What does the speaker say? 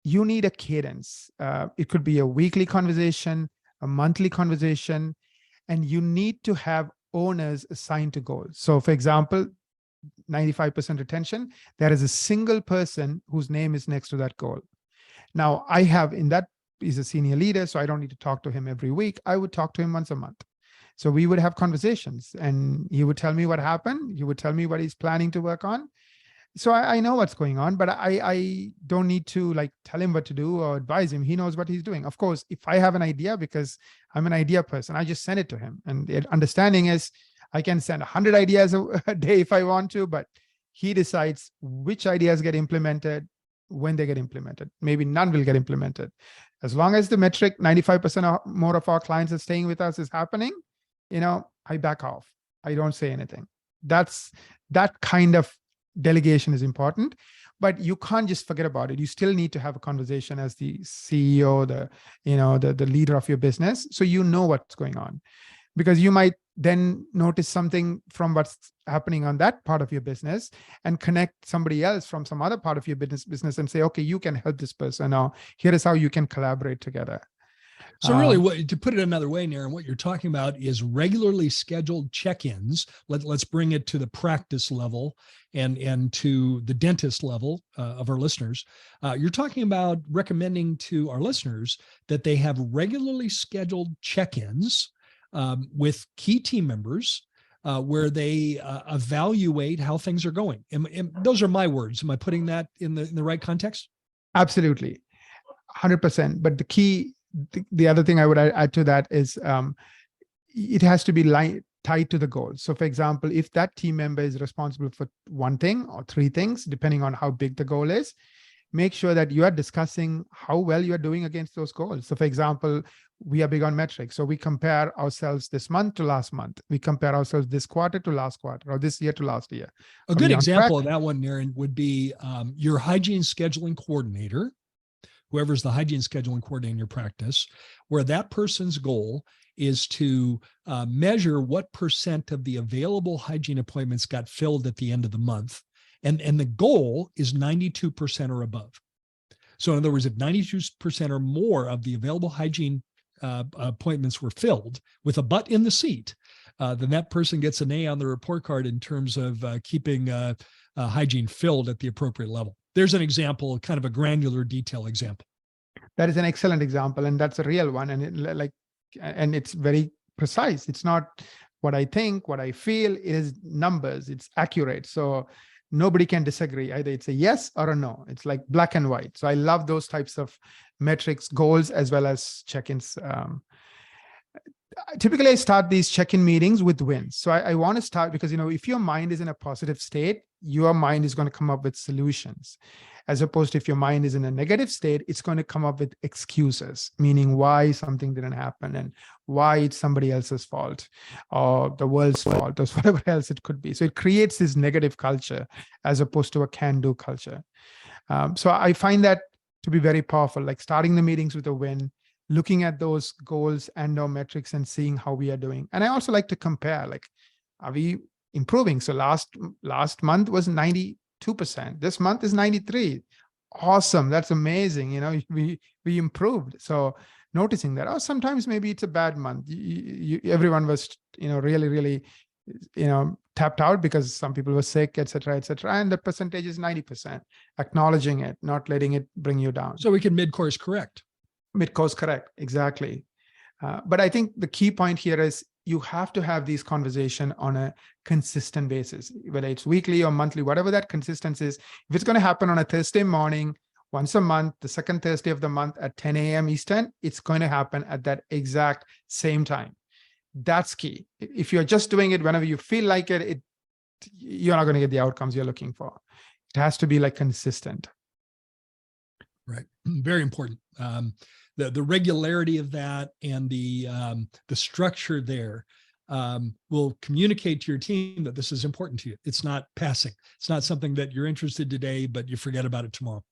you need a cadence. It could be a weekly conversation, a monthly conversation, and you need to have owners assigned to goals. So for example, 95% retention, there is a single person whose name is next to that goal. Now I have in that, he's a senior leader, so I don't need to talk to him every week. I would talk to him once a month. So we would have conversations and he would tell me what happened. He would tell me what he's planning to work on. So I know what's going on, but I don't need to like tell him what to do or advise him. He knows what he's doing. Of course, if I have an idea, because I'm an idea person, I just send it to him. And the understanding is I can send 100 ideas a day if I want to, but he decides which ideas get implemented, when they get implemented. Maybe none will get implemented. As long as the metric 95% or more of our clients are staying with us is happening, I back off. I don't say anything. That kind of delegation is important, but you can't just forget about it. You still need to have a conversation as the CEO, the leader of your business, so you know what's going on, because you might then notice something from what's happening on that part of your business and connect somebody else from some other part of your business and say, okay, you can help this person, or here is how you can collaborate together. So really, to put it another way, Naren, what you're talking about is regularly scheduled check-ins. Let's bring it to the practice level and to the dentist level of our listeners. You're talking about recommending to our listeners that they have regularly scheduled check-ins with key team members where they evaluate how things are going. And those are my words. Am I putting that in the right context? Absolutely. 100%. But the other thing I would add to that is it has to be tied to the goal. So for example, if that team member is responsible for one thing or three things, depending on how big the goal is, make sure that you are discussing how well you are doing against those goals. So for example, we are big on metrics. So we compare ourselves this month to last month. We compare ourselves this quarter to last quarter, or this year to last year. A good example of that one, Naren, would be your hygiene scheduling coordinator, whoever's the hygiene scheduling coordinator in your practice, where that person's goal is to measure what % of the available hygiene appointments got filled at the end of the month. And the goal is 92% or above. So in other words, if 92% or more of the available hygiene appointments were filled with a butt in the seat, then that person gets an A on the report card in terms of keeping hygiene filled at the appropriate level. There's an example, kind of a granular detail example. That is an excellent example, and that's a real one. And it's very precise. It's not what I think, what I feel. It is numbers. It's accurate. So nobody can disagree. Either it's a yes or a no. It's like black and white. So I love those types of metrics, goals, as well as check-ins. Typically, I start these check-in meetings with wins. So I want to start because, if your mind is in a positive state, your mind is going to come up with solutions. As opposed to if your mind is in a negative state, it's going to come up with excuses, meaning why something didn't happen and why it's somebody else's fault or the world's fault or whatever else it could be. So it creates this negative culture as opposed to a can-do culture. So I find that to be very powerful, like starting the meetings with a win, looking at those goals and our metrics and seeing how we are doing. And I also like to compare, like, are we improving? So last month was 92%. This month is 93. Awesome. That's amazing. We improved. So noticing that, sometimes maybe it's a bad month. Everyone was, really, really, tapped out because some people were sick, et cetera, and the percentage is 90%. Acknowledging it, not letting it bring you down. So we can mid-course correct. Mid-course correct, exactly. But I think the key point here is you have to have these conversations on a consistent basis, whether it's weekly or monthly, whatever that consistency is. If it's going to happen on a Thursday morning, once a month, the second Thursday of the month at 10 a.m. Eastern, it's going to happen at that exact same time. That's key. If you're just doing it whenever you feel like it, you're not going to get the outcomes you're looking for. It has to be like consistent. Right. Very important. The regularity of that and the structure there will communicate to your team that this is important to you. It's not passing. It's not something that you're interested today, but you forget about it tomorrow.